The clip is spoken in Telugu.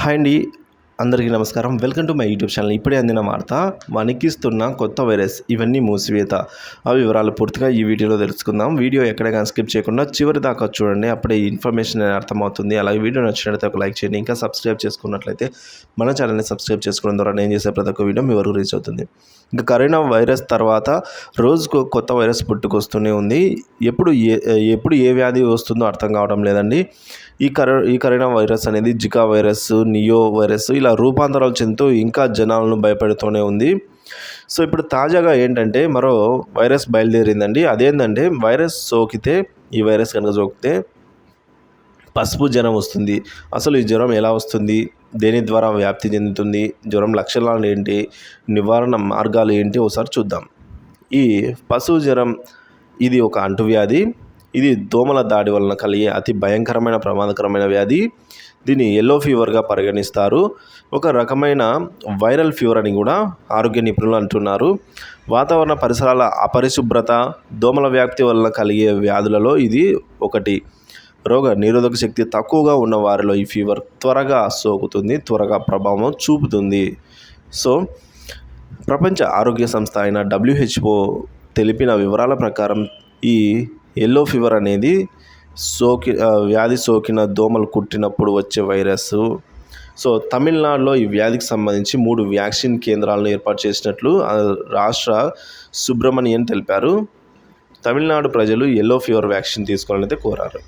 హాయ్ అండి, అందరికీ నమస్కారం. Welcome to my YouTube channel. ఇప్పుడే అందిన వార్త, వణికిస్తున్న కొత్త వైరస్, ఇవన్నీ మూసివేత. ఆ వివరాలు పూర్తిగా ఈ వీడియోలో తెలుసుకుందాం. వీడియో ఎక్కడైనా స్కిప్ చేయకుండా చివరి దాకా చూడండి, అప్పుడే ఈ ఇన్ఫర్మేషన్ అర్థమవుతుంది. అలాగే వీడియో నచ్చినట్లయితే ఒక లైక్ చేయండి. ఇంకా సబ్స్క్రైబ్ చేసుకున్నట్లయితే మన ఛానల్ని సబ్స్క్రైబ్ చేసుకోవడం ద్వారా నేను చేసే ప్రతి ఒక్క వీడియో మీ వరకు రీచ్ అవుతుంది. ఇంకా కరోనా వైరస్ తర్వాత రోజుకు కొత్త వైరస్ పుట్టుకొస్తూనే ఉంది. ఎప్పుడు ఏ వ్యాధి వస్తుందో అర్థం కావడం లేదండి. ఈ కరోనా వైరస్ అనేది జికా వైరస్, నియో వైరస్ ఇలా రూపాంతరాలు చెందుతూ ఇంకా జనాలను భయపెడుతూనే ఉంది. సో ఇప్పుడు తాజాగా ఏంటంటే మరో వైరస్ బయలుదేరిందండి. అదేంటంటే ఈ వైరస్ కనుక సోకితే పసుపు జ్వరం వస్తుంది. అసలు ఈ జ్వరం ఎలా వస్తుంది, దేని ద్వారా వ్యాప్తి చెందుతుంది, జ్వరం లక్షణాలు ఏంటి, నివారణ మార్గాలు ఏంటి ఒకసారి చూద్దాం. ఈ పశువు జ్వరం ఇది ఒక అంటువ్యాధి. ఇది దోమల దాడి వలన కలిగే అతి భయంకరమైన ప్రమాదకరమైన వ్యాధి. దీన్ని యెల్లో ఫీవర్గా పరిగణిస్తారు. ఒక రకమైన వైరల్ ఫీవర్ అని కూడా ఆరోగ్య నిపుణులు అంటున్నారు. వాతావరణ పరిసరాల అపరిశుభ్రత, దోమల వ్యాప్తి వలన కలిగే వ్యాధులలో ఇది ఒకటి. రోగ నిరోధక శక్తి తక్కువగా ఉన్న వారిలో ఈ ఫీవర్ త్వరగా సోకుతుంది, త్వరగా ప్రభావం చూపుతుంది. సో ప్రపంచ ఆరోగ్య సంస్థ అయిన WHO తెలిపిన వివరాల ప్రకారం ఈ యెల్లో ఫీవర్ అనేది వ్యాధి సోకిన దోమలు కుట్టినప్పుడు వచ్చే వైరస్. సో తమిళనాడులో ఈ వ్యాధికి సంబంధించి 3 వ్యాక్సిన్ కేంద్రాలను ఏర్పాటు చేసినట్లు రాష్ట్ర సుబ్రమణియన్ తెలిపారు. తమిళనాడు ప్రజలు యెల్లో ఫీవర్ వ్యాక్సిన్ తీసుకోవాలని కోరారు.